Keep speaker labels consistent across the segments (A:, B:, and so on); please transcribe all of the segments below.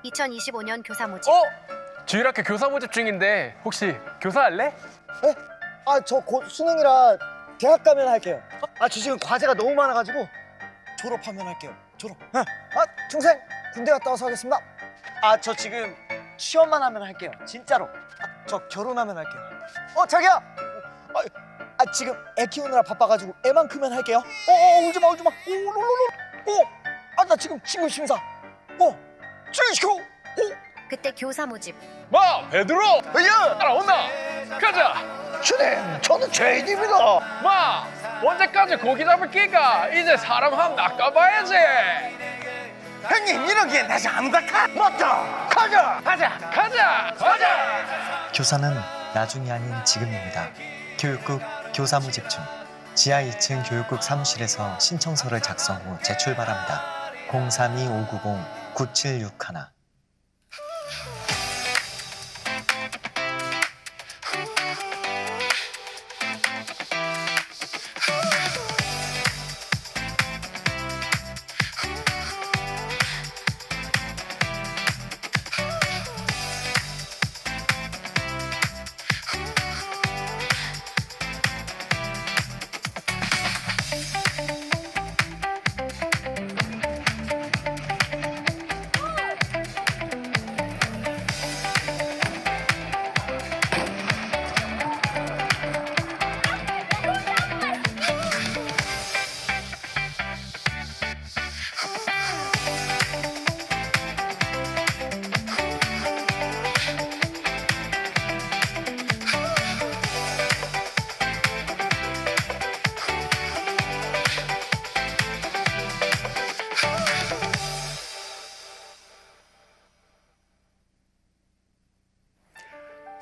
A: 2025년 교사 모집.
B: 주일학교 교사 모집 중인데 혹시 교사할래?
C: 네? 저 곧 수능이라 대학 가면 할게요. 저 지금 과제가 너무 많아가지고 졸업하면 할게요. 졸업. 중생 군대 갔다 와서 하겠습니다. 저 지금 취업만 하면 할게요. 진짜로. 저 결혼하면 할게요. 자기야. 지금 애 키우느라 바빠가지고 애만 크면 할게요. 울지 마. 나 지금 친구 심사. 주의시켜.
A: 그때 교사 모집.
B: 마 베드로
C: 야!
B: 따라온다. 가자.
C: 주님, 저는 죄인입니다.
B: 마 언제까지 고기 잡을 끼가? 이제 사람 한 낚아봐야지.
C: 형님, 이러기엔 다시 안 닦아. 맞다. 가자.
D: 교사는 나중이 아닌 지금입니다. 교육국 교사 모집 중 지하 2층 교육국 사무실에서 신청서를 작성 후 제출 바랍니다. 032-590-9761.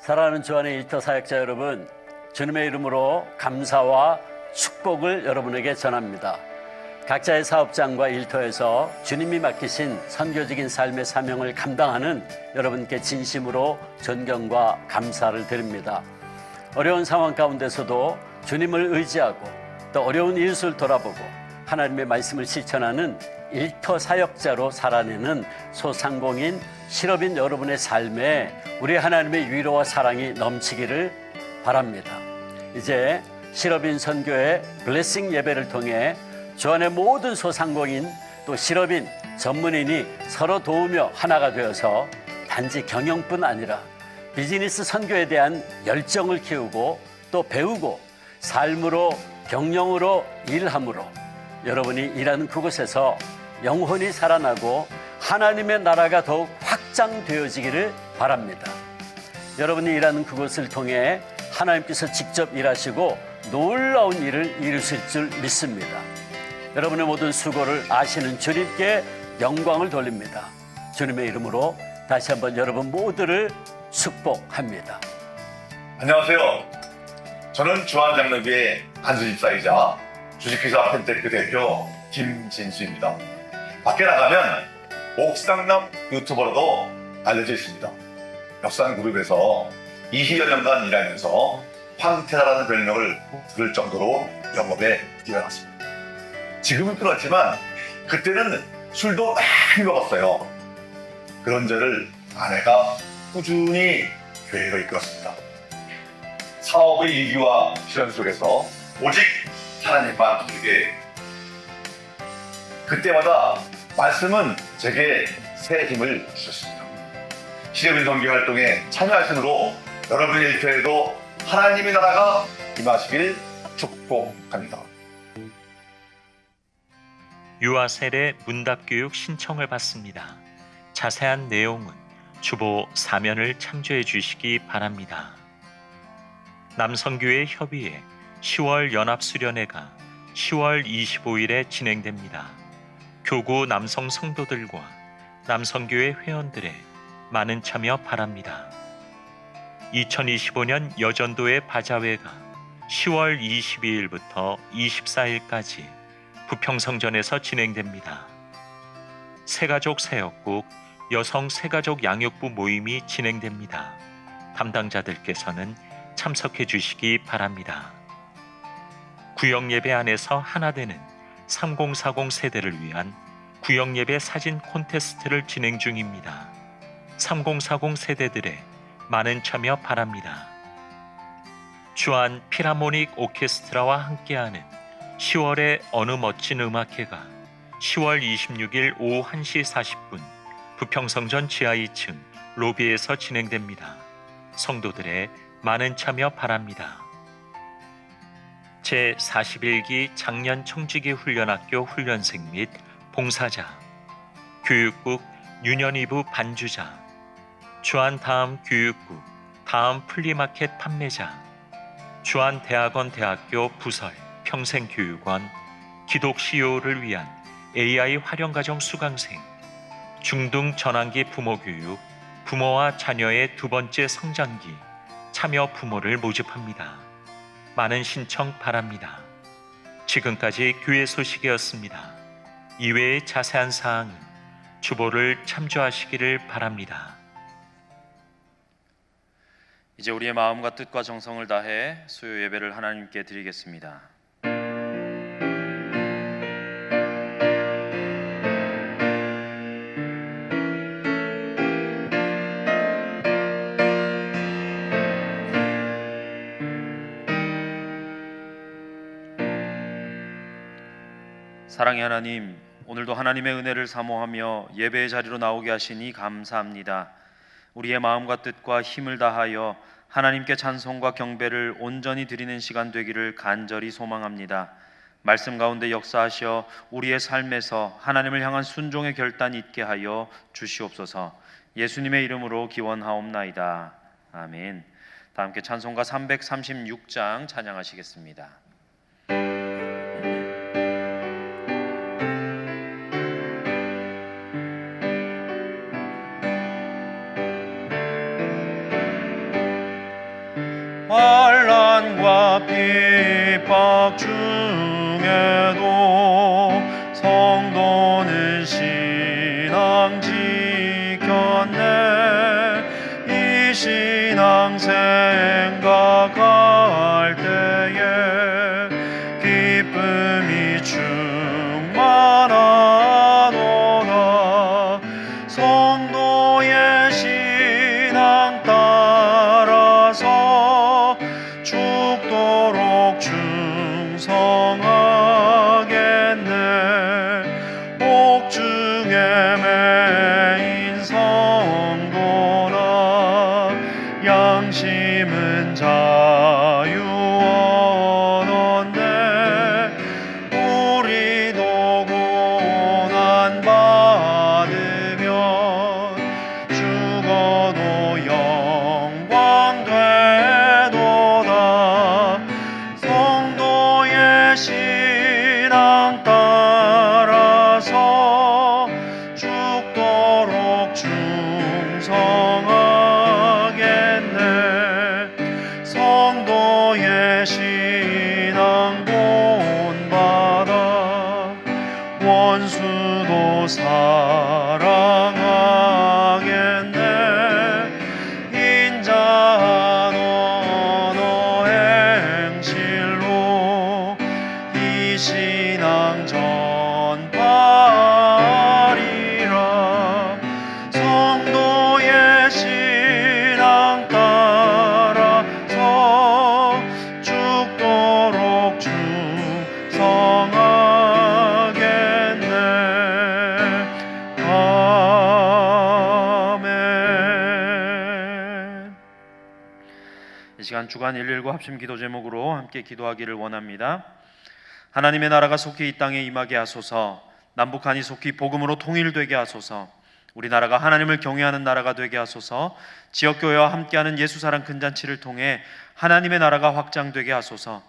E: 사랑하는 주안의 일터 사역자 여러분, 주님의 이름으로 감사와 축복을 여러분에게 전합니다. 각자의 사업장과 일터에서 주님이 맡기신 선교적인 삶의 사명을 감당하는 여러분께 진심으로 존경과 감사를 드립니다. 어려운 상황 가운데서도 주님을 의지하고 또 어려운 이웃을 돌아보고 하나님의 말씀을 실천하는 일터 사역자로 살아내는 소상공인, 실업인 여러분의 삶에 우리 하나님의 위로와 사랑이 넘치기를 바랍니다. 이제 실업인 선교회 블레싱 예배를 통해 주안의 모든 소상공인 또 실업인 전문인이 서로 도우며 하나가 되어서 단지 경영뿐 아니라 비즈니스 선교에 대한 열정을 키우고 또 배우고 삶으로 경영으로 일함으로 여러분이 일하는 그곳에서 영혼이 살아나고 하나님의 나라가 더욱 확장되어지기를 바랍니다. 여러분이 일하는 그곳을 통해 하나님께서 직접 일하시고 놀라운 일을 이루실 줄 믿습니다. 여러분의 모든 수고를 아시는 주님께 영광을 돌립니다. 주님의 이름으로 다시 한번 여러분 모두를 축복합니다.
F: 안녕하세요. 저는 주한장로교회 한수집사이자 주식회사 펜테크 대표 김진수입니다. 밖에 나가면 옥상남 유튜버로도 알려져 있습니다. 역산그룹에서 20여 년간 일하면서 황태자라는 별명을 들을 정도로 영업에 뛰어났습니다. 지금은 끊었지만 그때는 술도 많이 먹었어요. 그런 저를 아내가 꾸준히 교회로 이끌었습니다. 사업의 위기와 시련 속에서 오직 하나님만 부르게 그때마다 말씀은 제게 새 힘을 주셨습니다. 실업인 선교 활동에 참여하심으로 여러분의 일터에도 하나님의 나라가 임하시길 축복합니다.
G: 유아 세례 문답교육 신청을 받습니다. 자세한 내용은 주보 사면을 참조해 주시기 바랍니다. 남성교회 협의회 10월 연합수련회가 10월 25일에 진행됩니다. 교구 남성 성도들과 남성교회 회원들의 많은 참여 바랍니다. 2025년 여전도의 바자회가 10월 22일부터 24일까지 부평성전에서 진행됩니다. 새가족 새역국 여성 새가족 양육부 모임이 진행됩니다. 담당자들께서는 참석해 주시기 바랍니다. 구역예배 안에서 하나 되는 3040 세대를 위한 구역예배 사진 콘테스트를 진행 중입니다. 3040 세대들의 많은 참여 바랍니다. 주한 필하모닉 오케스트라와 함께하는 10월의 어느 멋진 음악회가 10월 26일 오후 1시 40분 부평성전 지하 2층 로비에서 진행됩니다. 성도들의 많은 참여 바랍니다. 제41기 작년 청지기 훈련학교 훈련생 및 봉사자, 교육국 유년이부 반주자, 주한 다음 교육국 다음 플리마켓 판매자, 주한 대학원 대학교 부설 평생교육원, 기독 CEO를 위한 AI 활용가정 수강생, 중등 전환기 부모교육, 부모와 자녀의 두 번째 성장기, 참여 부모를 모집합니다. 많은 신청 바랍니다. 지금까지 교회 소식이었습니다. 이외의 자세한 사항은 주보를 참조하시기를 바랍니다.
H: 이제 우리의 마음과 뜻과 정성을 다해 수요 예배를 하나님께 드리겠습니다. 사랑의 하나님, 오늘도 하나님의 은혜를 사모하며 예배의 자리로 나오게 하시니 감사합니다. 우리의 마음과 뜻과 힘을 다하여 하나님께 찬송과 경배를 온전히 드리는 시간 되기를 간절히 소망합니다. 말씀 가운데 역사하셔 우리의 삶에서 하나님을 향한 순종의 결단이 있게 하여 주시옵소서. 예수님의 이름으로 기원하옵나이다. 아멘. 다 함께 찬송가 336장 찬양하시겠습니다. 환난과 핍박 중에도 성도는 신앙 지켰네. 이 신앙 생각할 때에 기쁨이 충만하도다. 성도의 신앙 따라서 죽도록 충성하겠네. 옥중에 매인 성도나 양심은 자유 얻었네. 우리도 고난 받으면 죽어도 영광 되도다. 성도의 신앙 따라서 죽도록 충성하겠네. 성도의 신앙 본받아 원수도 사랑하겠네. 인자한 언어 행실로 이 신앙 전파하리라. 성도의 신앙 따라서 죽도록 충성하겠네. 아멘. 이 시간 주간 119 합심 기도 제목으로 함께 기도하기를 원합니다. 하나님의 나라가 속히 이 땅에 임하게 하소서. 남북한이 속히 복음으로 통일되게 하소서. 우리나라가 하나님을 경외하는 나라가 되게 하소서. 지역교회와 함께하는 예수사랑 큰잔치를 통해 하나님의 나라가 확장되게 하소서.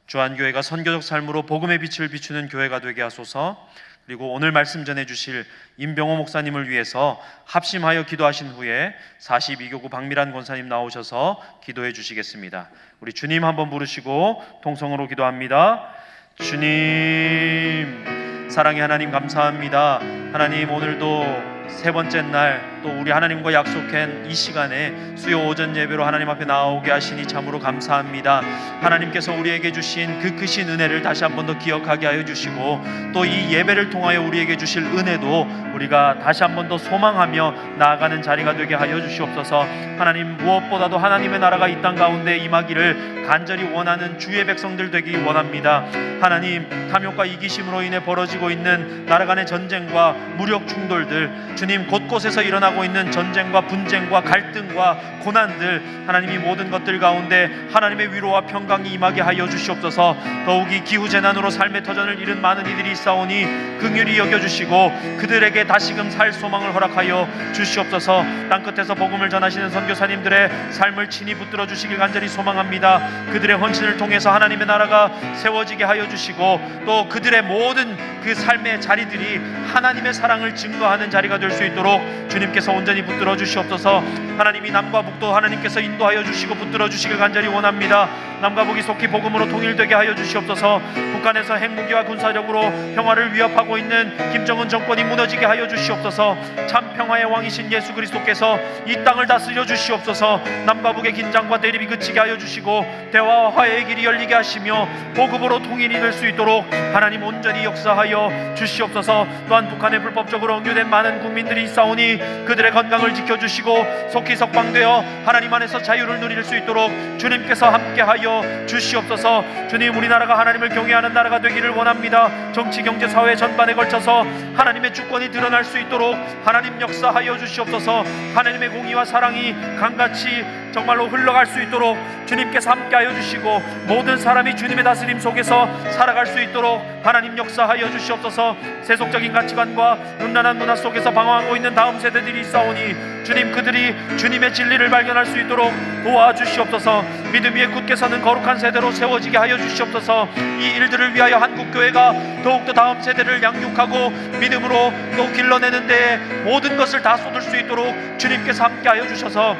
H: 주한교회가 선교적 삶으로 복음의 빛을 비추는 교회가 되게 하소서. 그리고 오늘 말씀 전해주실 임병호 목사님을 위해서 합심하여 기도하신 후에 42교구 박미란 권사님 나오셔서 기도해 주시겠습니다. 우리 주님 한번 부르시고 통성으로 기도합니다. 주님, 사랑의 하나님 감사합니다. 하나님, 오늘도 세 번째 날 또 우리 하나님과 약속한 이 시간에 수요 오전 예배로 하나님 앞에 나오게 하시니 참으로 감사합니다. 하나님께서 우리에게 주신 그 크신 은혜를 다시 한 번 더 기억하게 하여 주시고, 또 이 예배를 통하여 우리에게 주실 은혜도 우리가 다시 한 번 더 소망하며 나아가는 자리가 되게 하여 주시옵소서. 하나님, 무엇보다도 하나님의 나라가 이 땅 가운데 임하기를 간절히 원하는 주의 백성들 되기 원합니다. 하나님, 탐욕과 이기심으로 인해 벌어지고 있는 나라 간의 전쟁과 무력 충돌들, 주님 곳곳에서 일어나고 있는 전쟁과 분쟁과 갈등과 고난들, 하나님 이 모든 것들 가운데 하나님의 위로와 평강이 임하게 하여 주시옵소서. 더욱이 기후재난으로 삶의 터전을 잃은 많은 이들이 있사오니 긍휼히 여겨주시고 그들에게 다시금 살 소망을 허락하여 주시옵소서. 땅끝에서 복음을 전하시는 선교사님들의 삶을 친히 붙들어 주시길 간절히 소망합니다. 그들의 헌신을 통해서 하나님의 나라가 세워지게 하여 주시고, 또 그들의 모든 그 삶의 자리들이 하나님의 사랑을 증거하는 자리가 될 수 있도록 주님께서 온전히 붙들어 주시옵소서. 하나님이 남과 북도 하나님께서 인도하여 주시고 붙들어 주시길 간절히 원합니다. 남과 북이 속히 복음으로 통일되게 하여 주시옵소서. 북한에서 핵무기와 군사력으로 평화를 위협하고 있는 김정은 정권이 무너지게 하여 주시옵소서. 참 평화의 왕이신 예수 그리스도께서 이 땅을 다스려 주시옵소서. 남과 북의 긴장과 대립이 그치게 하여 주시고 대화와 화해의 길이 열리게 하시며 복음으로 통일이 될 수 있도록 하나님 온전히 역사하여 주시옵소서. 또한 북한에 불법적으로 억류된 많은 국민들이 있사오니 그들의 건강을 지켜주시고 속히 석방되어 하나님 안에서 자유를 누릴 수 있도록 주님께서 함께하여 주시옵소서. 주님, 우리나라가 하나님을 경외하는 나라가 되기를 원합니다. 정치, 경제, 사회 전반에 걸쳐서 하나님의 주권이 드러날 수 있도록 하나님 역사하여 주시옵소서. 하나님의 공의와 사랑이 강같이 정말로 흘러갈 수 있도록 주님께서 함께하여 주시고 모든 사람이 주님의 다스림 속에서 살아갈 수 있도록 하나님 역사하여 주시옵소서. 세속적인 가치관과 음란한 문화 속에서 방황하고 있는 다음 세대들이 있사오니 주님, 그들이 주님의 진리를 발견할 수 있도록 도와주시옵소서. 믿음 위에 굳게 서는 거룩한 세대로 세워지게 하여 주시옵소서. 이 일들을 위하여 한국교회가 더욱더 다음 세대를 양육하고 믿음으로 또 길러내는 데에 모든 것을 다 쏟을 수 있도록 주님께서 함께하여 주셔서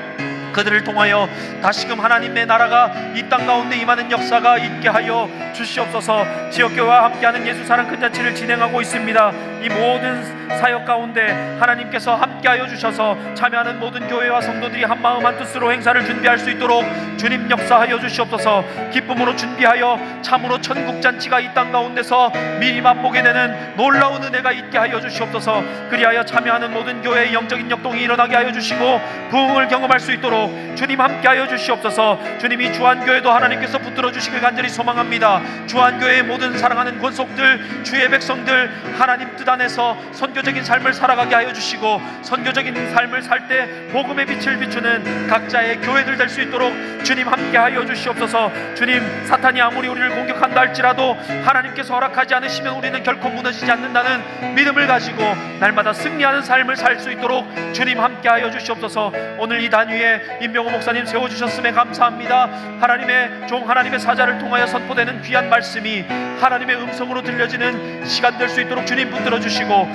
H: 그들을 통하여 다시금 하나님의 나라가 이 땅 가운데 임하는 역사가 있게 하여 주시옵소서. 지역교회와 함께하는 예수사랑 큰 잔치를 진행하고 있습니다. 이 모든 사역 가운데 하나님께서 함께하여 주셔서 참여하는 모든 교회와 성도들이 한마음 한뜻으로 행사를 준비할 수 있도록 주님 역사하여 주시옵소서. 기쁨으로 준비하여 참으로 천국잔치가 이 땅 가운데서 미리 맛보게 되는 놀라운 은혜가 있게 하여 주시옵소서. 그리하여 참여하는 모든 교회의 영적인 역동이 일어나게 하여 주시고 부흥을 경험할 수 있도록 주님 함께하여 주시옵소서. 주님이 주한교회도 하나님께서 붙들어 주시길 간절히 소망합니다. 주한교회의 모든 사랑하는 권속들, 주의 백성들, 하나님 뜻 안에서 선교적인 삶을 살아가게 하여 주시고 선교적인 삶을 살 때 복음의 빛을 비추는 각자의 교회들 될 수 있도록 주님 함께하여 주시옵소서. 주님, 사탄이 아무리 우리를 공격한다 할지라도 하나님께서 허락하지 않으시면 우리는 결코 무너지지 않는다는 믿음을 가지고 날마다 승리하는 삶을 살 수 있도록 주님 함께하여 주시옵소서. 오늘 이 단위에 임병호 목사님 세워주셨음에 감사합니다. 하나님의 종, 하나님의 사자를 통하여 선포되는 귀한 말씀이 하나님의 음성으로 들려지는 시간 될 수 있도록 주님 붙들어 주시고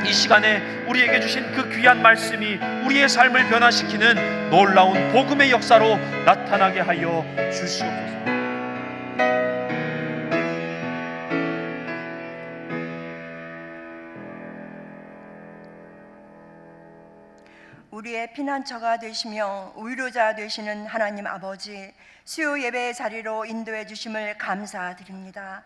H: 이 시간에 우리에게 주신 그 귀한 말씀이 우리의 삶을 변화시키는 놀라운 복음의 역사로 나타나게 하여 주시옵소서.
I: 우리의 피난처가 되시며 위로자 되시는 하나님 아버지, 수요 예배의 자리로 인도해 주심을 감사드립니다.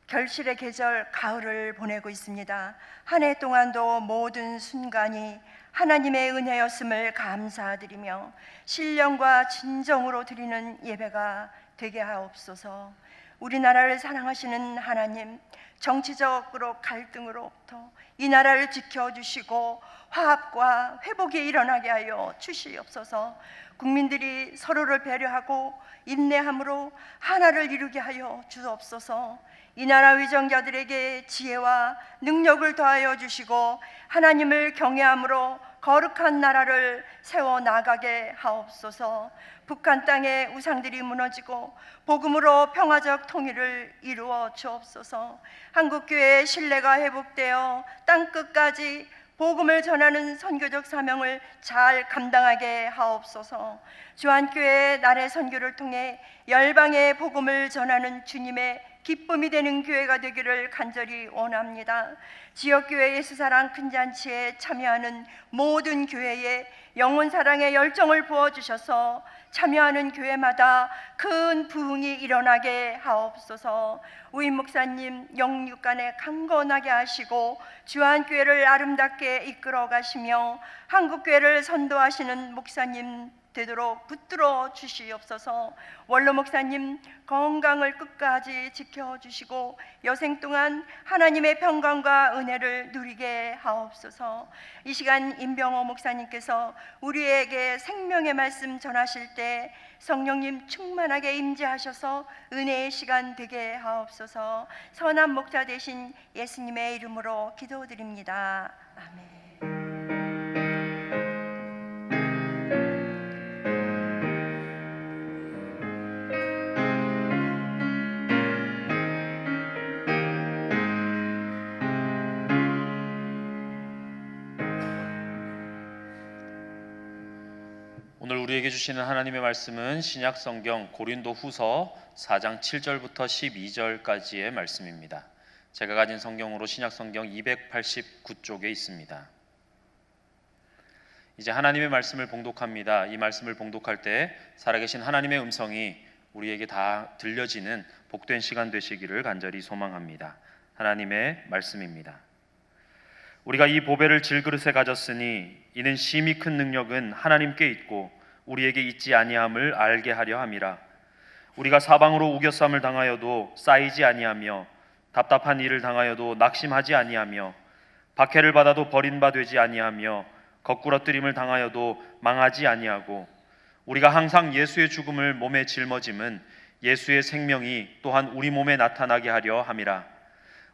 I: 결실의 계절 가을을 보내고 있습니다. 한 해 동안도 모든 순간이 하나님의 은혜였음을 감사드리며 신령과 진정으로 드리는 예배가 되게 하옵소서. 우리나라를 사랑하시는 하나님, 정치적으로 갈등으로부터 이 나라를 지켜주시고 화합과 회복이 일어나게 하여 주시옵소서. 국민들이 서로를 배려하고 인내함으로 하나를 이루게 하여 주옵소서. 이 나라 위정자들에게 지혜와 능력을 더하여 주시고 하나님을 경외함으로 거룩한 나라를 세워나가게 하옵소서. 북한 땅의 우상들이 무너지고 복음으로 평화적 통일을 이루어 주옵소서. 한국교회의 신뢰가 회복되어 땅끝까지 복음을 전하는 선교적 사명을 잘 감당하게 하옵소서. 주한교회의 날의 선교를 통해 열방의 복음을 전하는 주님의 기쁨이 되는 교회가 되기를 간절히 원합니다. 지역교회 예수사랑 큰잔치에 참여하는 모든 교회에 영혼사랑의 열정을 부어주셔서 참여하는 교회마다 큰 부흥이 일어나게 하옵소서. 우임 목사님 영육간에 강건하게 하시고 주한교회를 아름답게 이끌어 가시며 한국교회를 선도하시는 목사님 되도록 붙들어 주시옵소서. 원로 목사님 건강을 끝까지 지켜주시고 여생 동안 하나님의 평강과 은혜를 누리게 하옵소서. 이 시간 임병호 목사님께서 우리에게 생명의 말씀 전하실 때 성령님 충만하게 임재하셔서 은혜의 시간 되게 하옵소서. 선한 목자 되신 예수님의 이름으로 기도드립니다. 아멘.
H: 오늘 우리에게 주시는 하나님의 말씀은 신약 성경 고린도 후서 4장 7절부터 12절까지의 말씀입니다. 제가 가진 성경으로 신약 성경 289쪽에 있습니다. 이제 하나님의 말씀을 봉독합니다. 이 말씀을 봉독할 때 살아계신 하나님의 음성이 우리에게 다 들려지는 복된 시간 되시기를 간절히 소망합니다. 하나님의 말씀입니다. 우리가 이 보배를 질그릇에 가졌으니 이는 심히 큰 능력은 하나님께 있고 우리에게 있지 아니함을 알게 하려 함이라. 우리가 사방으로 우겨쌈을 당하여도 쌓이지 아니하며 답답한 일을 당하여도 낙심하지 아니하며 박해를 받아도 버린 바 되지 아니하며 거꾸러뜨림을 당하여도 망하지 아니하고 우리가 항상 예수의 죽음을 몸에 짊어짐은 예수의 생명이 또한 우리 몸에 나타나게 하려 함이라.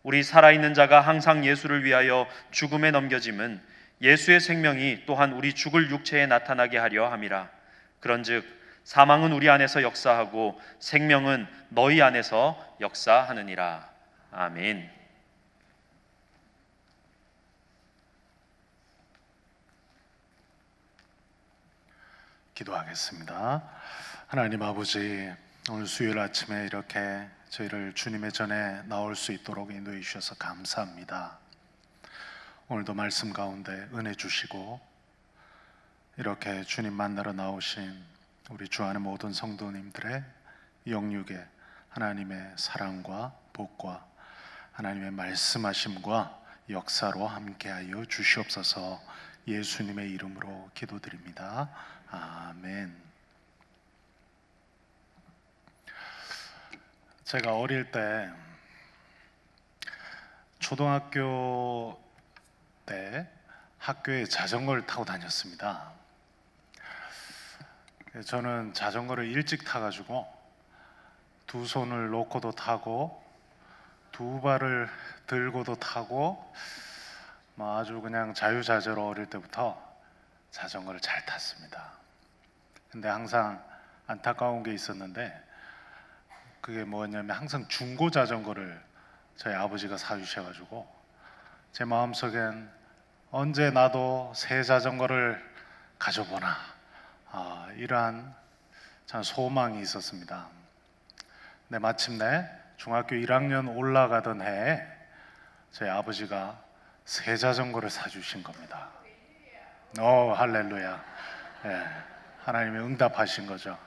H: 우리 살아있는 자가 항상 예수를 위하여 죽음에 넘겨짐은 예수의 생명이 또한 우리 죽을 육체에 나타나게 하려 함이라. 그런즉 사망은 우리 안에서 역사하고 생명은 너희 안에서 역사하느니라. 아멘.
J: 기도하겠습니다. 하나님 아버지, 오늘 수요일 아침에 이렇게 저희를 주님의 전에 나올 수 있도록 인도해 주셔서 감사합니다. 오늘도 말씀 가운데 은혜 주시고 이렇게 주님 만나러 나오신 우리 주 안의 모든 성도님들의 영육에 하나님의 사랑과 복과 하나님의 말씀하심과 역사로 함께하여 주시옵소서. 예수님의 이름으로 기도드립니다. 아멘. 제가 어릴 때 초등학교 때 학교에 자전거를 타고 다녔습니다. 저는 자전거를 일찍 타가지고 두 손을 놓고도 타고 두 발을 들고도 타고 아주 그냥 자유자재로 어릴 때부터 자전거를 잘 탔습니다. 근데 항상 안타까운 게 있었는데 그게 뭐였냐면 항상 중고 자전거를 저희 아버지가 사주셔가지고 제 마음속엔 언제 나도 새 자전거를 가져보나 이러한 참 소망이 있었습니다. 근데 마침내 중학교 1학년 올라가던 해에 저희 아버지가 새 자전거를 사주신 겁니다. 할렐루야. 하나님이 응답하신 거죠.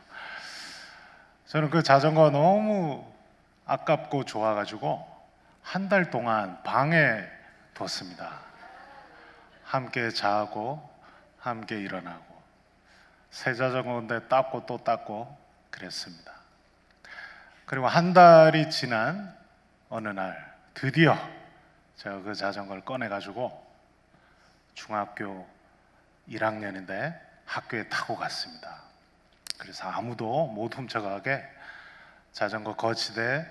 J: 저는 그 자전거가 너무 아깝고 좋아가지고 한 달 동안 방에 뒀습니다. 함께 자고 함께 일어나고 새 자전거인데 닦고 또 닦고 그랬습니다. 그리고 한 달이 지난 어느 날 드디어 제가 그 자전거를 꺼내가지고 중학교 1학년인데 학교에 타고 갔습니다. 그래서 아무도 못 훔쳐가게 자전거 거치대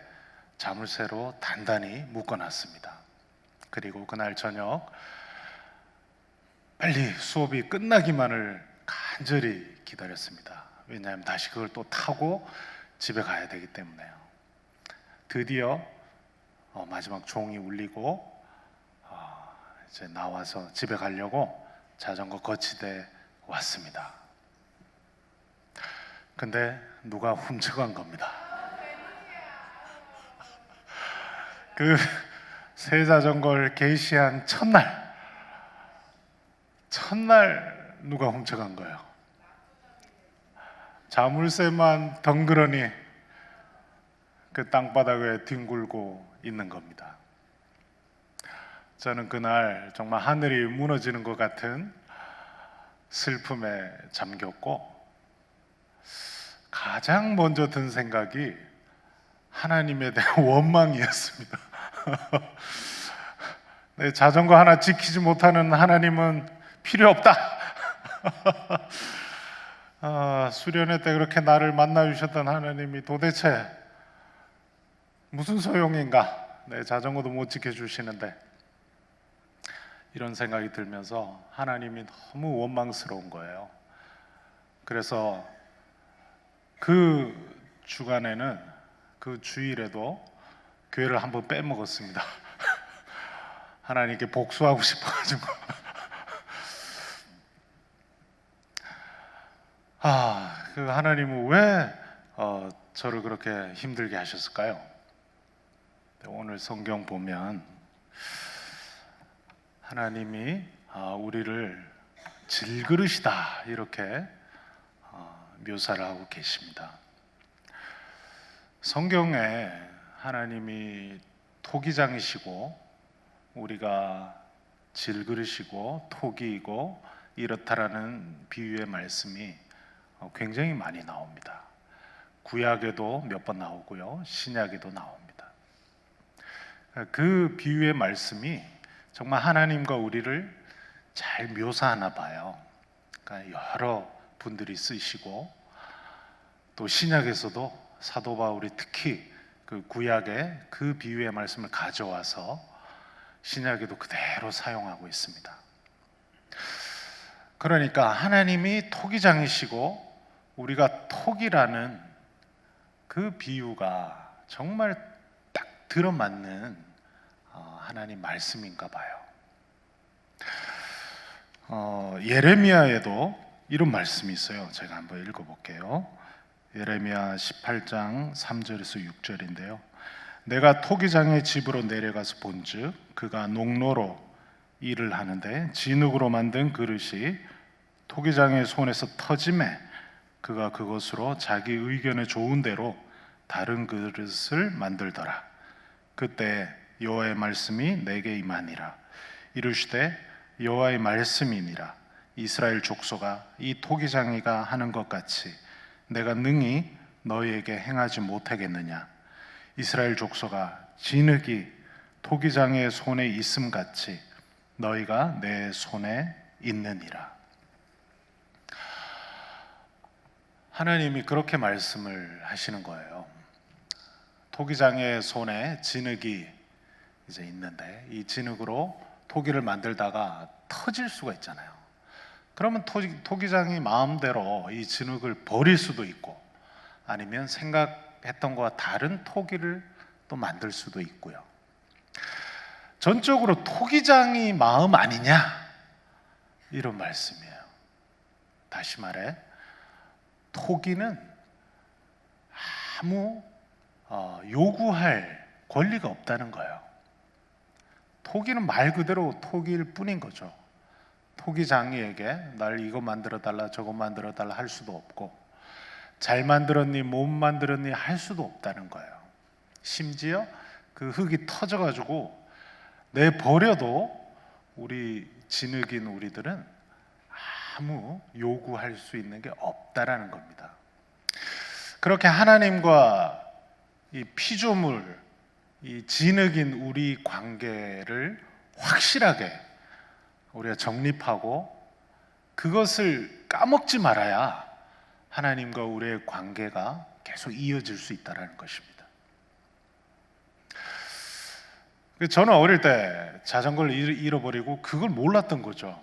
J: 자물쇠로 단단히 묶어놨습니다. 그리고 그날 저녁 빨리 수업이 끝나기만을 간절히 기다렸습니다. 왜냐하면 다시 그걸 또 타고 집에 가야 되기 때문에요. 드디어 마지막 종이 울리고 이제 나와서 집에 가려고 자전거 거치대 왔습니다. 근데 누가 훔쳐간 겁니다. 그 새 자전거를 게시한 첫날 누가 훔쳐간 거예요. 자물쇠만 덩그러니 그 땅바닥에 뒹굴고 있는 겁니다. 저는 그날 정말 하늘이 무너지는 것 같은 슬픔에 잠겼고, 가장 먼저 든 생각이 하나님에 대한 원망이었습니다. 내 자전거 하나 지키지 못하는 하나님은 필요 없다. 수련회 때 그렇게 나를 만나주셨던 하나님이 도대체 무슨 소용인가? 내 자전거도 못 지켜주시는데. 이런 생각이 들면서 하나님이 너무 원망스러운 거예요. 그래서 그 주간에는, 그 주일에도 교회를 한번 빼먹었습니다. 하나님께 복수하고 싶어가지고. 그 하나님은 왜 저를 그렇게 힘들게 하셨을까요? 오늘 성경 보면 하나님이 우리를 질그릇이다 이렇게 묘사를 하고 계십니다. 성경에 하나님이 토기장이시고 우리가 질그릇이고 토기이고 이렇다라는 비유의 말씀이 굉장히 많이 나옵니다. 구약에도 몇 번 나오고요, 신약에도 나옵니다. 그 비유의 말씀이 정말 하나님과 우리를 잘 묘사하나 봐요. 그러니까 여러 분들이 쓰시고, 또 신약에서도 사도 바울이 특히 그 구약의 그 비유의 말씀을 가져와서 신약에도 그대로 사용하고 있습니다. 그러니까 하나님이 토기장이시고 우리가 토기라는 그 비유가 정말 딱 들어맞는 하나님 말씀인가 봐요. 예레미야에도 이런 말씀이 있어요. 제가 한번 읽어볼게요. 예레미야 18장 3절에서 6절인데요. 내가 토기장의 집으로 내려가서 본즉 그가 농로로 일을 하는데 진흙으로 만든 그릇이 토기장의 손에서 터짐에 그가 그것으로 자기 의견에 좋은 대로 다른 그릇을 만들더라. 그때 여호와의 말씀이 내게 임하니라. 이르시되 여호와의 말씀이니라. 이스라엘 족속아, 이 토기장이가 하는 것 같이 내가 능히 너희에게 행하지 못하겠느냐. 이스라엘 족속아, 진흙이 토기장의 손에 있음 같이 너희가 내 손에 있느니라. 하나님이 그렇게 말씀을 하시는 거예요. 토기장의 손에 진흙이 이제 있는데 이 진흙으로 토기를 만들다가 터질 수가 있잖아요. 그러면 토기장이 마음대로 이 진흙을 버릴 수도 있고, 아니면 생각했던 것과 다른 토기를 또 만들 수도 있고요. 전적으로 토기장이 마음 아니냐, 이런 말씀이에요. 다시 말해, 토기는 아무 요구할 권리가 없다는 거예요. 토기는 말 그대로 토기일 뿐인 거죠. 토기장이에게 날 이거 만들어 달라 저거 만들어 달라 할 수도 없고, 잘 만들었니 못 만들었니 할 수도 없다는 거예요. 심지어 그 흙이 터져가지고 내버려도 우리 진흙인 우리들은 아무 요구할 수 있는 게 없다라는 겁니다. 그렇게 하나님과 이 피조물, 이 진흙인 우리 관계를 확실하게 우리가 정립하고 그것을 까먹지 말아야 하나님과 우리의 관계가 계속 이어질 수 있다는 것입니다. 저는 어릴 때 자전거를 잃어버리고 그걸 몰랐던 거죠.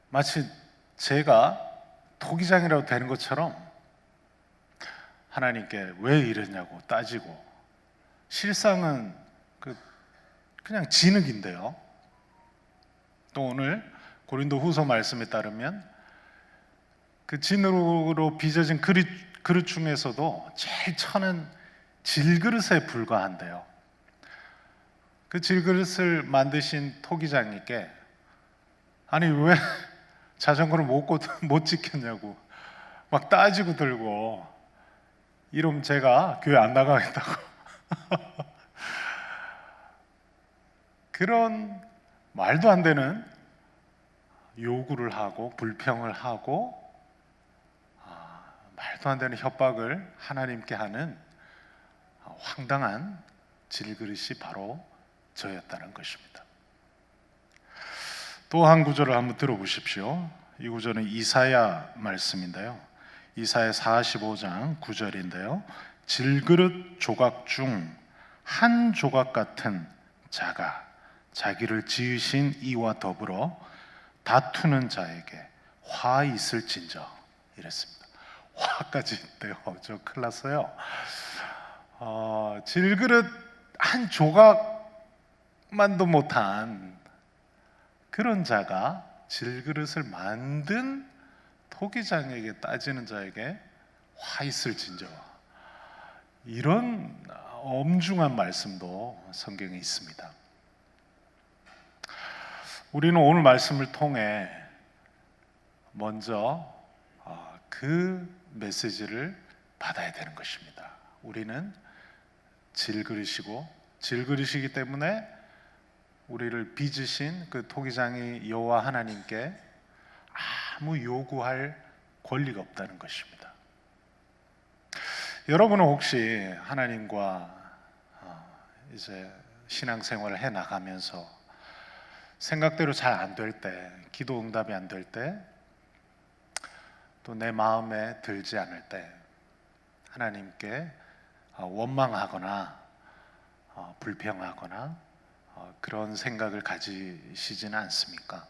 J: 마치 제가 토기장이라도 되는 것처럼 하나님께 왜 이랬냐고 따지고, 실상은 그냥 진흙인데요. 또 오늘 고린도 후서 말씀에 따르면 그 진흙으로 빚어진 그릇 중에서도 제일 천은 질그릇에 불과한데요. 그 질그릇을 만드신 토기장님께 아니 왜 자전거를 못 지켰냐고 막 따지고 들고 이러면 제가 교회 안 나가겠다고 그런 말도 안 되는 요구를 하고 불평을 하고 말도 안 되는 협박을 하나님께 하는 황당한 질그릇이 바로 저였다는 것입니다. 또 한 구절을 한번 들어보십시오. 이 구절은 이사야 말씀인데요. 이사야 45장 9절인데요. 질그릇 조각 중 한 조각 같은 자가 자기를 지으신 이와 더불어 다투는 자에게 화 있을진저 이랬습니다. 화까지 있대요. 저 큰일 났어요. 질그릇 한 조각만도 못한 그런 자가 질그릇을 만든 토기장에게 따지는 자에게 화 있을진저 이런 엄중한 말씀도 성경에 있습니다. 우리는 오늘 말씀을 통해 먼저 그 메시지를 받아야 되는 것입니다. 우리는 질그릇이고 질그릇이기 때문에 우리를 빚으신 그 토기장이 여호와 하나님께 아무 요구할 권리가 없다는 것입니다. 여러분은 혹시 하나님과 이제 신앙생활을 해 나가면서 생각대로 잘 안 될 때, 기도 응답이 안 될 때, 또 내 마음에 들지 않을 때 하나님께 원망하거나 불평하거나 그런 생각을 가지시지는 않습니까?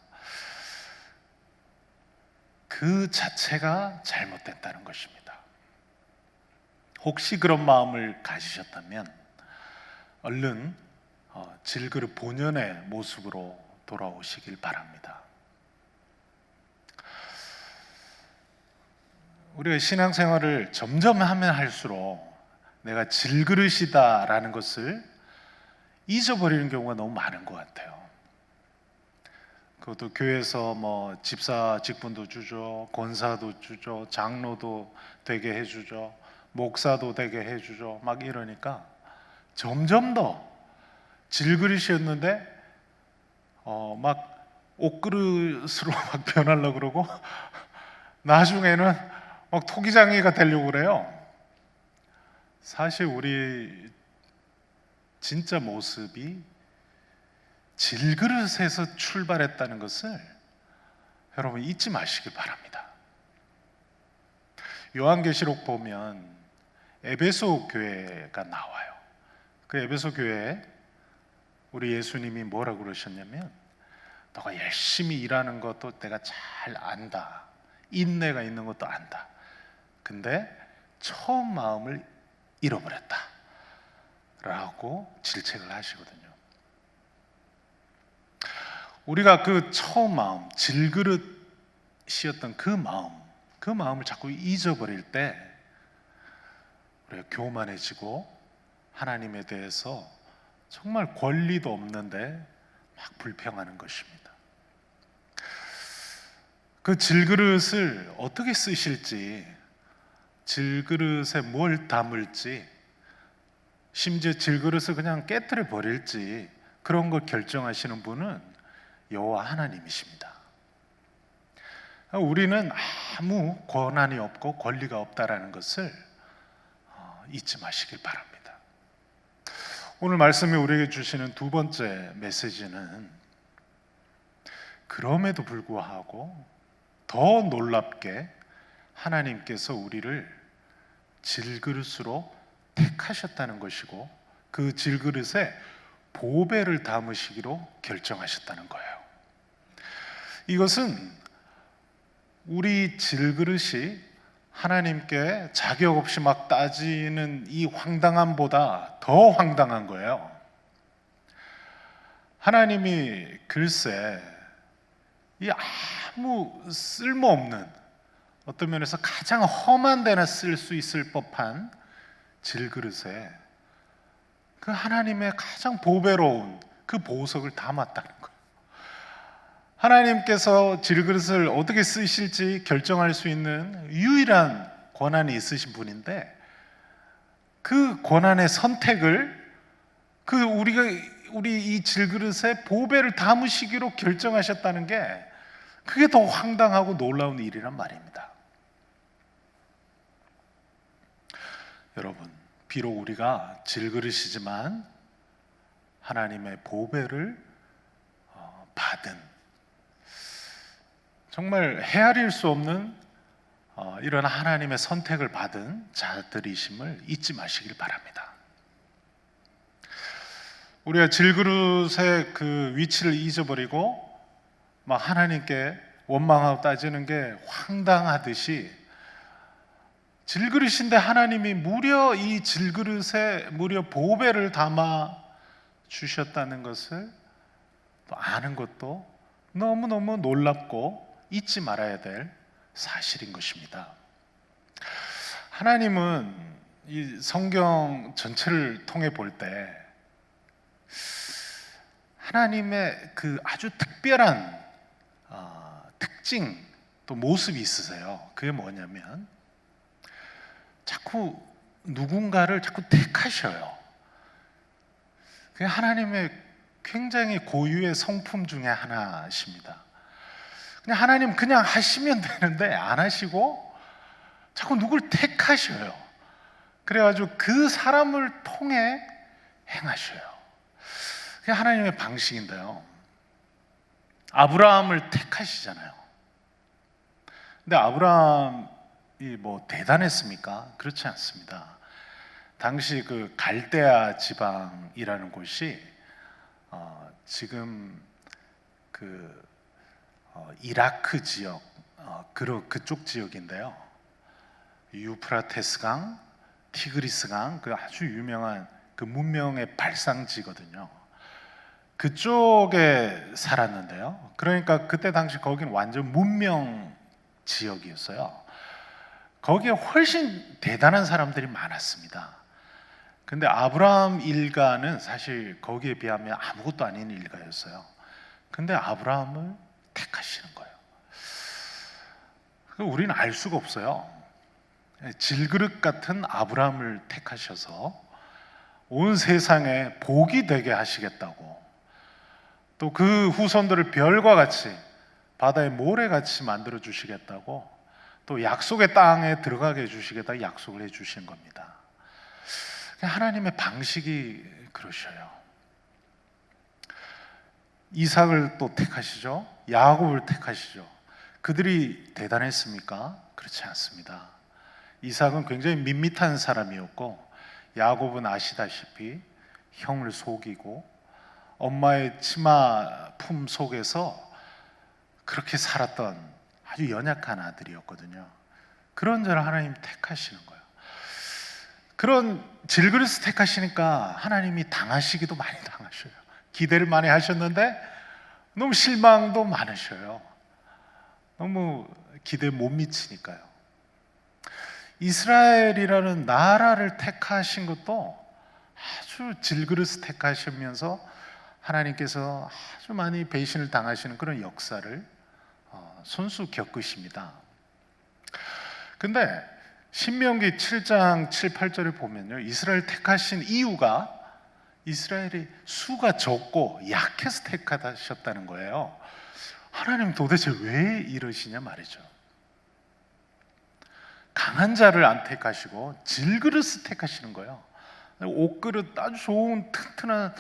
J: 그 자체가 잘못됐다는 것입니다. 혹시 그런 마음을 가지셨다면 얼른 질그릇 본연의 모습으로 돌아오시길 바랍니다. 우리가 신앙생활을 점점 하면 할수록 내가 질그릇이다라는 것을 잊어버리는 경우가 너무 많은 것 같아요. 그것도 교회에서 뭐 집사 직분도 주죠, 권사도 주죠, 장로도 되게 해주죠, 목사도 되게 해주죠, 막 이러니까 점점 더 질그릇이었는데 막 옷그릇으로 막 변하려고 그러고 나중에는 막 토기장이가 되려고 그래요. 사실 우리 진짜 모습이 질그릇에서 출발했다는 것을 여러분 잊지 마시길 바랍니다. 요한계시록 보면 에베소 교회가 나와요. 그 에베소 교회에 우리 예수님이 뭐라고 그러셨냐면 너가 열심히 일하는 것도 내가 잘 안다. 인내가 있는 것도 안다. 근데 처음 마음을 잃어버렸다. 라고 질책을 하시거든요. 우리가 그 처음 마음, 질그릇이었던 그 마음을 자꾸 잊어버릴 때 우리가 교만해지고 하나님에 대해서 정말 권리도 없는데 막 불평하는 것입니다. 그 질그릇을 어떻게 쓰실지, 질그릇에 뭘 담을지, 심지어 질그릇을 그냥 깨뜨려 버릴지 그런 걸 결정하시는 분은 여호와 하나님이십니다. 우리는 아무 권한이 없고 권리가 없다라는 것을 잊지 마시길 바랍니다. 오늘 말씀이 우리에게 주시는 두 번째 메시지는 그럼에도 불구하고 더 놀랍게 하나님께서 우리를 질그릇으로 택하셨다는 것이고 그 질그릇에 보배를 담으시기로 결정하셨다는 거예요. 이것은 우리 질그릇이 하나님께 자격 없이 막 따지는 이 황당함보다 더 황당한 거예요. 하나님이 글쎄 이 아무 쓸모없는, 어떤 면에서 가장 험한 데나 쓸 수 있을 법한 질그릇에 그 하나님의 가장 보배로운 그 보석을 담았다는 거예요. 하나님께서 질그릇을 어떻게 쓰실지 결정할 수 있는 유일한 권한이 있으신 분인데, 그 권한의 선택을 우리 이 질그릇에 보배를 담으시기로 결정하셨다는 게, 그게 더 황당하고 놀라운 일이란 말입니다. 여러분, 비록 우리가 질그릇이지만 하나님의 보배를 받은, 정말 헤아릴 수 없는 이런 하나님의 선택을 받은 자들이심을 잊지 마시길 바랍니다. 우리가 질그릇의 그 위치를 잊어버리고 막 하나님께 원망하고 따지는 게 황당하듯이, 질그릇인데 하나님이 무려 이 질그릇에 무려 보배를 담아 주셨다는 것을 또 아는 것도 너무너무 놀랍고 잊지 말아야 될 사실인 것입니다. 하나님은 이 성경 전체를 통해 볼 때 하나님의 그 아주 특별한 특징 또 모습이 있으세요. 그게 뭐냐면 자꾸 누군가를 자꾸 택하셔요. 그게 하나님의 굉장히 고유의 성품 중에 하나십니다. 그냥 하나님 그냥 하시면 되는데 안 하시고 자꾸 누굴 택하셔요. 그래가지고 그 사람을 통해 행하셔요. 그게 하나님의 방식인데요. 아브라함을 택하시잖아요. 근데 아브라함이 뭐 대단했습니까? 그렇지 않습니다. 당시 그 갈대아 지방이라는 곳이 지금 그 이라크 지역, 그쪽 지역인데요. 유프라테스강, 티그리스강, 그 아주 유명한 그 문명의 발상지거든요. 그쪽에 살았는데요. 그러니까 그때 당시 거긴 완전 문명 지역이었어요. 거기에 훨씬 대단한 사람들이 많았습니다. 근데 아브라함 일가는 사실 거기에 비하면 아무것도 아닌 일가였어요. 근데 아브라함을 택하시는 거예요. 우리는 알 수가 없어요. 질그릇 같은 아브라함을 택하셔서 온 세상에 복이 되게 하시겠다고, 또 그 후손들을 별과 같이 바다의 모래같이 만들어 주시겠다고, 또 약속의 땅에 들어가게 해주시겠다고 약속을 해주신 겁니다. 하나님의 방식이 그러셔요. 이삭을 또 택하시죠. 야곱을 택하시죠. 그들이 대단했습니까? 그렇지 않습니다. 이삭은 굉장히 밋밋한 사람이었고, 야곱은 아시다시피 형을 속이고 엄마의 치마 품 속에서 그렇게 살았던 아주 연약한 아들이었거든요. 그런 자를 하나님 택하시는 거예요. 그런 질그릇을 택하시니까 하나님이 당하시기도 많이 당하셔요. 기대를 많이 하셨는데 너무 실망도 많으셔요. 너무 기대에 못 미치니까요. 이스라엘이라는 나라를 택하신 것도 아주 질그릇을 택하시면서 하나님께서 아주 많이 배신을 당하시는 그런 역사를 손수 겪으십니다. 근데 신명기 7장 7, 8절에 보면요, 이스라엘 택하신 이유가 이스라엘이 수가 적고 약해서 택하셨다는 거예요. 하나님 도대체 왜 이러시냐 말이죠. 강한 자를 안 택하시고 질그릇을 택하시는 거예요. 옷그릇, 아주 좋은 튼튼한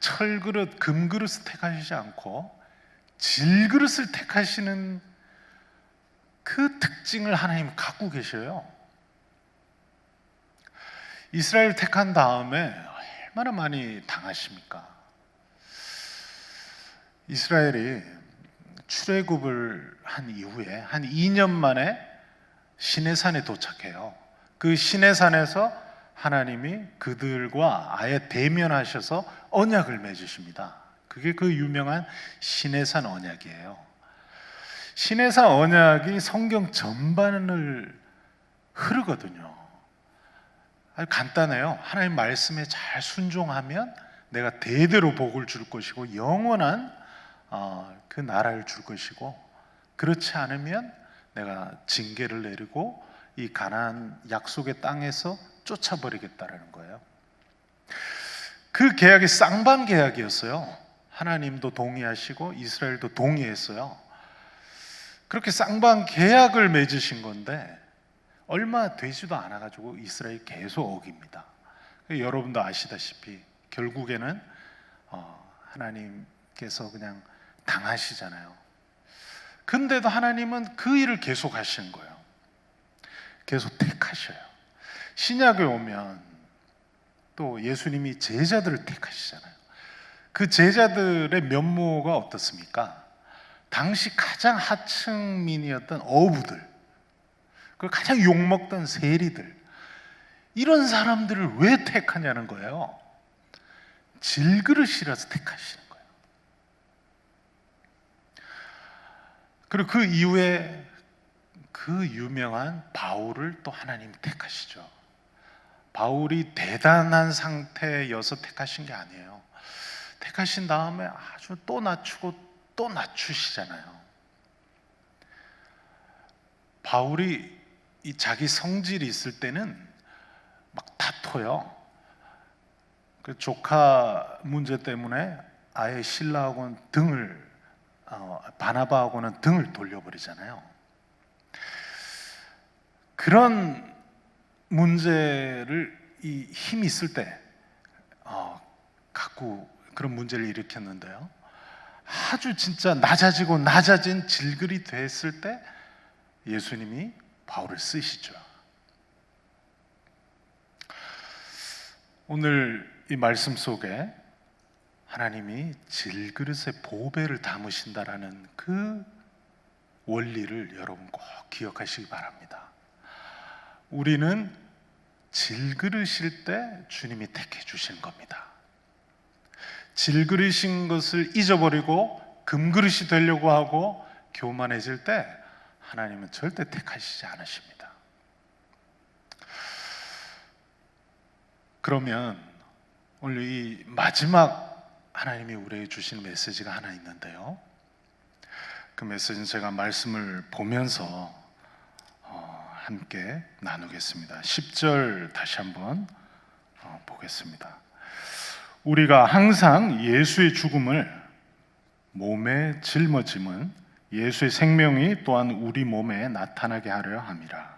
J: 철그릇, 금그릇을 택하시지 않고 질그릇을 택하시는 그 특징을 하나님 갖고 계셔요. 이스라엘 택한 다음에 얼마나 많이 당하십니까? 이스라엘이 출애굽을 한 이후에 한 2년 만에 시내산에 도착해요. 그 시내산에서 하나님이 그들과 아예 대면하셔서 언약을 맺으십니다. 그게 그 유명한 시내산 언약이에요. 시내산 언약이 성경 전반을 흐르거든요. 아주 간단해요. 하나님 말씀에 잘 순종하면 내가 대대로 복을 줄 것이고 영원한 그 나라를 줄 것이고, 그렇지 않으면 내가 징계를 내리고 이 가나안 약속의 땅에서 쫓아버리겠다라는 거예요. 그 계약이 쌍방 계약이었어요. 하나님도 동의하시고 이스라엘도 동의했어요. 그렇게 쌍방 계약을 맺으신 건데 얼마 되지도 않아가지고 이스라엘이 계속 어깁니다. 여러분도 아시다시피 결국에는 하나님께서 그냥 당하시잖아요. 근데도 하나님은 그 일을 계속 하시는 거예요. 계속 택하셔요. 신약에 오면 또 예수님이 제자들을 택하시잖아요. 그 제자들의 면모가 어떻습니까? 당시 가장 하층민이었던 어부들, 그 가장 욕먹던 세리들, 이런 사람들을 왜 택하냐는 거예요. 질그릇이라서 택하시는 거예요. 그리고 그 이후에 그 유명한 바울을 또 하나님이 택하시죠. 바울이 대단한 상태여서 택하신 게 아니에요. 택하신 다음에 아주 또 낮추고 또 낮추시잖아요. 바울이 이 자기 성질이 있을 때는 막 다퉈요. 그 조카 문제 때문에 아예 신라하고는 바나바하고는 등을 돌려버리잖아요. 그런 문제를 이 힘이 있을 때 갖고 그런 문제를 일으켰는데요. 아주 진짜 낮아진 질글이 됐을 때 예수님이 바울을 쓰시죠. 오늘 이 말씀 속에 하나님이 질그릇의 보배를 담으신다라는 그 원리를 여러분 꼭 기억하시기 바랍니다. 우리는 질그릇일 때 주님이 택해 주시는 겁니다. 질그릇인 것을 잊어버리고 금그릇이 되려고 하고 교만해질 때 하나님은 절대 택하시지 않으십니다. 그러면 오늘 이 마지막 하나님이 우리에게 주신 메시지가 하나 있는데요. 그 메시지는 제가 말씀을 보면서 함께 나누겠습니다. 10절 다시 한번 보겠습니다. 우리가 항상 예수의 죽음을 몸에 짊어짐은 예수의 생명이 또한 우리 몸에 나타나게 하려 함이라.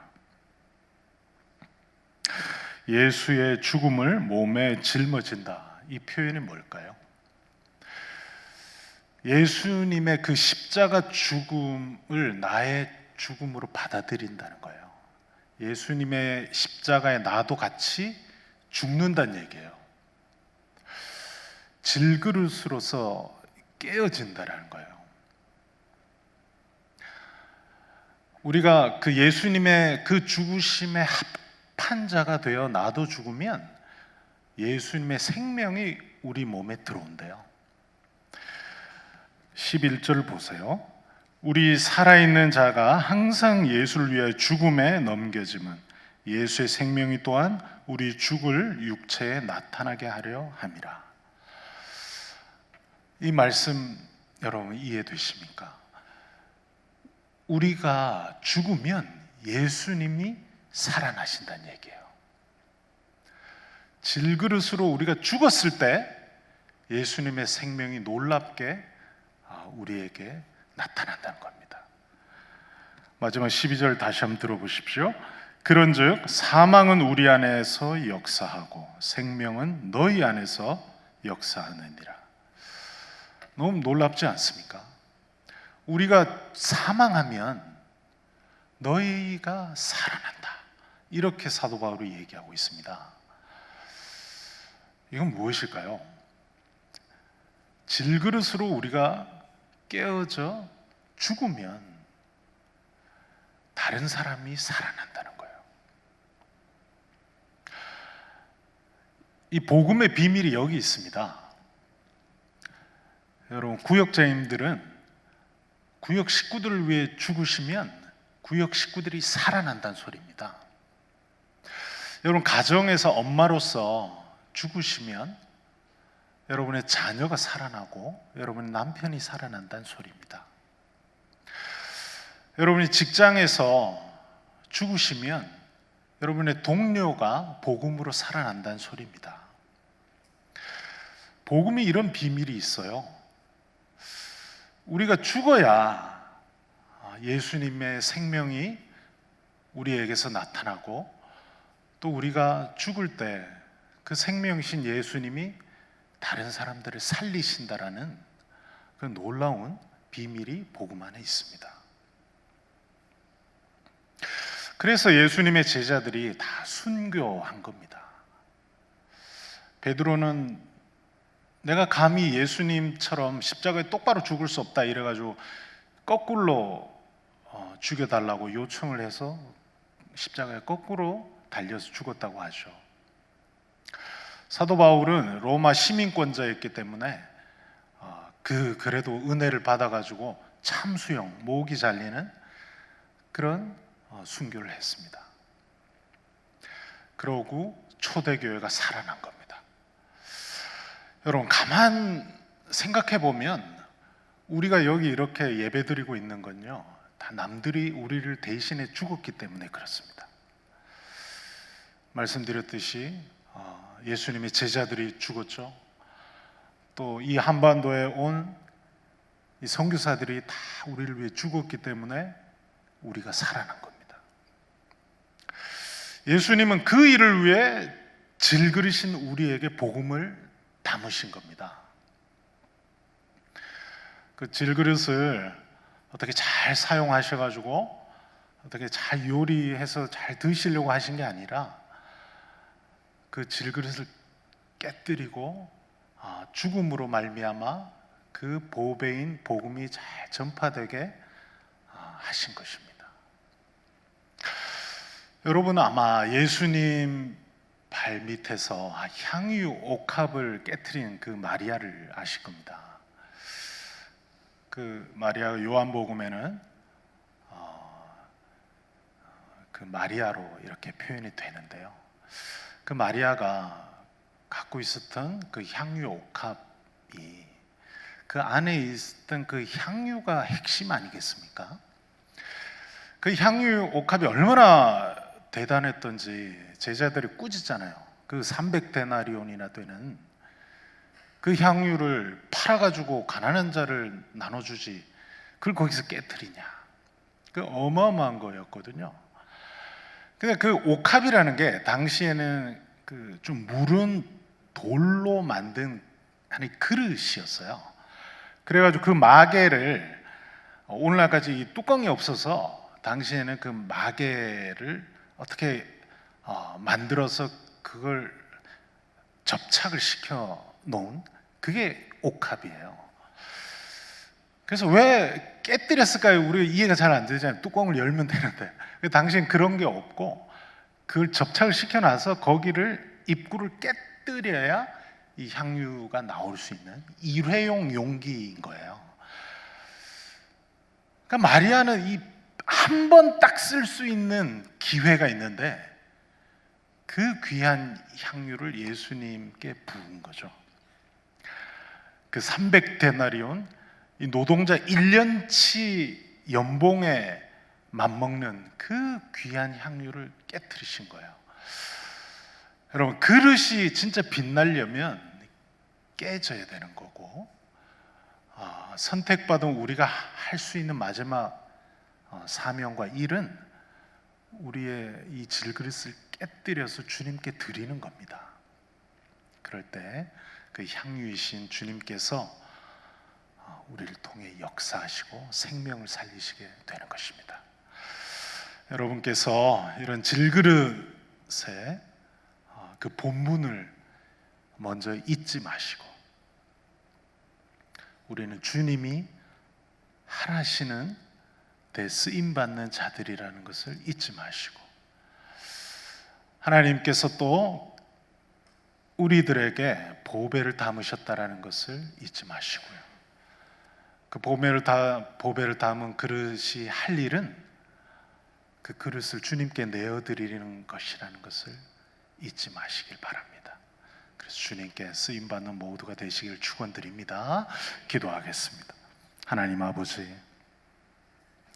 J: 예수의 죽음을 몸에 짊어진다. 이 표현이 뭘까요? 예수님의 그 십자가 죽음을 나의 죽음으로 받아들인다는 거예요. 예수님의 십자가에 나도 같이 죽는다는 얘기예요. 질그릇으로서 깨어진다라는 거예요. 우리가 그 예수님의 그 죽으심에 합한 자가 되어 나도 죽으면 예수님의 생명이 우리 몸에 들어온대요. 11절 보세요. 우리 살아있는 자가 항상 예수를 위하여 죽음에 넘겨짐은 예수의 생명이 또한 우리 죽을 육체에 나타나게 하려 함이라. 이 말씀 여러분 이해되십니까? 우리가 죽으면 예수님이 살아나신다는 얘기예요. 질그릇으로 우리가 죽었을 때 예수님의 생명이 놀랍게 우리에게 나타난다는 겁니다. 마지막 12절 다시 한번 들어보십시오. 그런즉 사망은 우리 안에서 역사하고 생명은 너희 안에서 역사하느니라. 너무 놀랍지 않습니까? 우리가 사망하면 너희가 살아난다. 이렇게 사도 바울이 얘기하고 있습니다. 이건 무엇일까요? 질그릇으로 우리가 깨어져 죽으면 다른 사람이 살아난다는 거예요. 이 복음의 비밀이 여기 있습니다. 여러분, 구역자님들은 구역 식구들을 위해 죽으시면 구역 식구들이 살아난다는 소리입니다. 여러분, 가정에서 엄마로서 죽으시면 여러분의 자녀가 살아나고 여러분의 남편이 살아난다는 소리입니다. 여러분이 직장에서 죽으시면 여러분의 동료가 복음으로 살아난다는 소리입니다. 복음이 이런 비밀이 있어요. 우리가 죽어야 예수님의 생명이 우리에게서 나타나고, 또 우리가 죽을 때 그 생명이신 예수님이 다른 사람들을 살리신다라는 그 놀라운 비밀이 복음 안에 있습니다. 그래서 예수님의 제자들이 다 순교한 겁니다. 베드로는 내가 감히 예수님처럼 십자가에 똑바로 죽을 수 없다 이래가지고 거꾸로 죽여달라고 요청을 해서 십자가에 거꾸로 달려서 죽었다고 하죠. 사도 바울은 로마 시민권자였기 때문에 그래도 은혜를 받아가지고 참수형, 목이 잘리는 그런 순교를 했습니다. 그러고 초대교회가 살아난 겁니다. 여러분, 가만 생각해 보면 우리가 여기 이렇게 예배드리고 있는 건요, 다 남들이 우리를 대신해 죽었기 때문에 그렇습니다. 말씀드렸듯이 예수님의 제자들이 죽었죠. 또 이 한반도에 온 이 선교사들이 다 우리를 위해 죽었기 때문에 우리가 살아난 겁니다. 예수님은 그 일을 위해 질그리신 우리에게 복음을 담으신 겁니다. 그 질그릇을 어떻게 잘 사용하셔가지고 어떻게 잘 요리해서 잘 드시려고 하신 게 아니라 그 질그릇을 깨뜨리고 죽음으로 말미암아 그 보배인 복음이 잘 전파되게 하신 것입니다. 여러분은 아마 예수님 발 밑에서 향유 옥합을 깨뜨린 그 마리아를 아실 겁니다. 그 마리아가 요한복음에는 그 마리아로 이렇게 표현이 되는데요. 그 마리아가 갖고 있었던 그 향유 옥합이 그 안에 있었던 그 향유가 핵심 아니겠습니까? 그 향유 옥합이 얼마나 대단했던지 제자들이 꾸짖잖아요. 그 300데나리온이나 되는 그 향유를 팔아가지고 가난한 자를 나눠주지, 그걸 거기서 깨뜨리냐. 그 어마어마한 거였거든요. 근데 그 옥합이라는 게 당시에는 그 좀 무른 돌로 만든 하나의 그릇이었어요. 그래가지고 그 마개를 오늘날까지 이 뚜껑이 없어서 당시에는 그 마개를 어떻게 만들어서 그걸 접착을 시켜 놓은 그게 옥합이에요. 그래서 왜 깨뜨렸을까요? 우리가 이해가 잘 안 되잖아요. 뚜껑을 열면 되는데. 당시엔 그런 게 없고 그걸 접착을 시켜놔서 거기를 입구를 깨뜨려야 이 향유가 나올 수 있는 일회용 용기인 거예요. 그러니까 마리아는 이 한 번 딱 쓸 수 있는 기회가 있는데 그 귀한 향유를 예수님께 부은 거죠. 그 300데나리온, 이 노동자 1년치 연봉에 맞먹는 그 귀한 향유를 깨뜨리신 거예요. 여러분, 그릇이 진짜 빛나려면 깨져야 되는 거고, 선택받은 우리가 할 수 있는 마지막 사명과 일은 우리의 이 질그릇을 깨뜨려서 주님께 드리는 겁니다. 그럴 때 그 향유이신 주님께서 우리를 통해 역사하시고 생명을 살리시게 되는 것입니다. 여러분께서 이런 질그릇의 그 본분을 먼저 잊지 마시고, 우리는 주님이 하시는 데 쓰임받는 자들이라는 것을 잊지 마시고, 하나님께서 또 우리들에게 보배를 담으셨다라는 것을 잊지 마시고요. 그 보배를 담은 그릇이 할 일은 그 그릇을 주님께 내어드리는 것이라는 것을 잊지 마시길 바랍니다. 그래서 주님께 쓰임받는 모두가 되시길 축원드립니다. 기도하겠습니다. 하나님 아버지,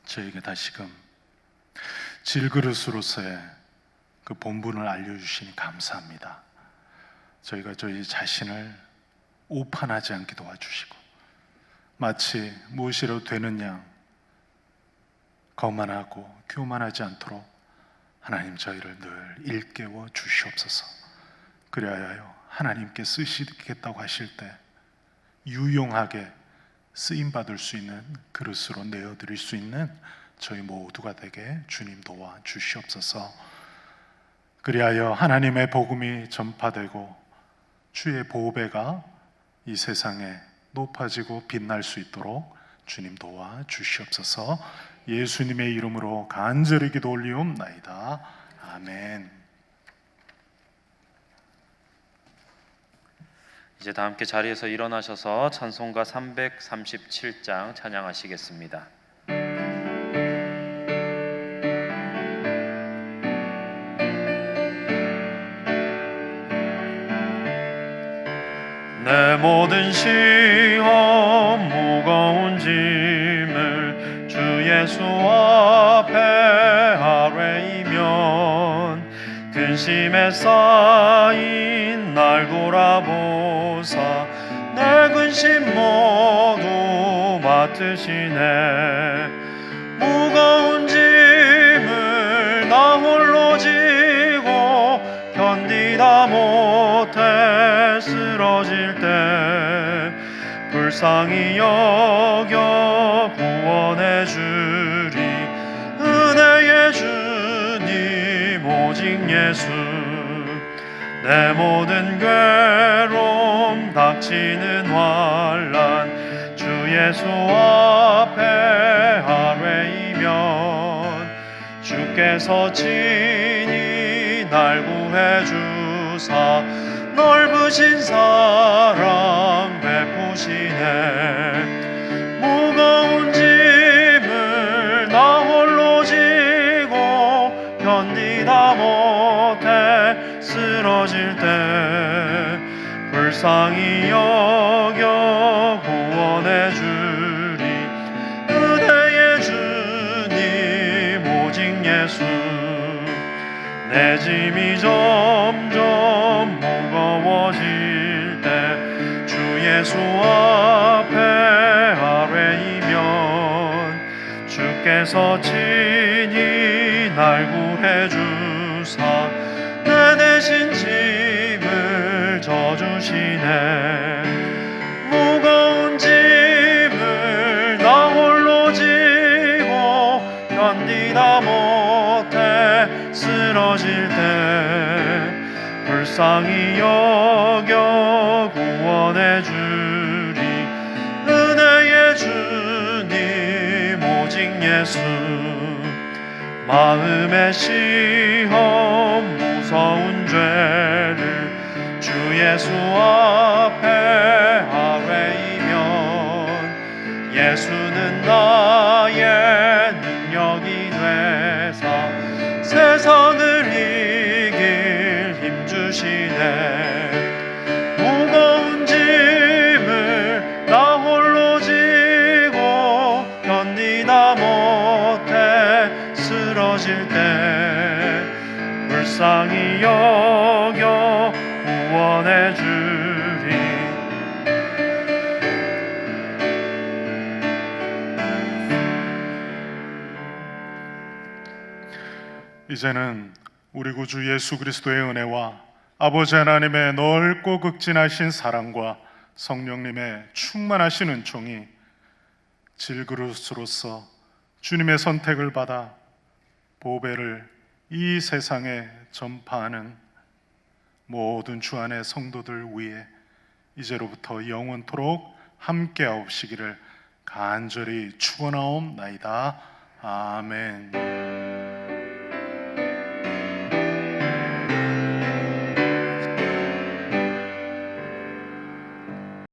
J: 저에게 다시금 질그릇으로서의 그 본분을 알려주시니 감사합니다. 저희가 저희 자신을 오판하지 않게 도와주시고 마치 무엇이라도 되는 양 거만하고 교만하지 않도록 하나님 저희를 늘 일깨워 주시옵소서. 그리하여 하나님께 쓰시겠다고 하실 때 유용하게 쓰임받을 수 있는 그릇으로 내어드릴 수 있는 저희 모두가 되게 주님 도와 주시옵소서. 그리하여 하나님의 복음이 전파되고 주의 보배가 이 세상에 높아지고 빛날 수 있도록 주님 도와 주시옵소서. 예수님의 이름으로 간절히 기도 올리옵나이다. 아멘.
H: 이제 다 함께 자리에서 일어나셔서 찬송가 337장 찬양하시겠습니다. 내 모든 시험 무거운 짐을 주 예수 앞에 아뢰이면 근심에 쌓인 날 돌아보사 내 근심 모두 맡으시네. 무거운 짐을 나 홀로 지고 견디다 못해 쓰러질 때 불쌍히 여겨 구원해 주리. 은혜의 주님 오직 예수. 내 모든 괴로움 닥치는 환난 주 예수 앞에 아뢰이면 주께서 친히 날 구해 주사 넓으신 사랑 베푸시네. 무거운 짐을 나 홀로 지고 견디다 못해 쓰러질 때 불쌍히 여겨 구원해 주리. 은혜의 주님 오직 예수. 내 짐이 점점 무거워질 때 주 예수 앞에 아뢰이면 주께서 친히 날 구해 주사 내 대신 짐을 져주시네. 무거운 짐을 나 홀로 지고 견디다 못해 쓰러질 때 불쌍히 여겨 구원해 주리. 은혜의 주님 오직 예수. 마음의 시험 무서운 죄를 주 예수 앞에 아뢰이면 예수는 나의 능력이 되사 세상을 이길 힘 주시네. 무거운 짐을 나 홀로 지고 견디다 못해 쓰러질 때 불쌍히 여겨 구원해 주리.
J: 이제는 우리 구주 예수 그리스도의 은혜와 아버지 하나님의 넓고 극진하신 사랑과 성령님의 충만하신 은총이 질그릇으로서 주님의 선택을 받아 보배를 이 세상에 전파하는 모든 주 안의 성도들 위해 이제로부터 영원토록 함께하옵시기를 간절히 축원하옵나이다. 아멘.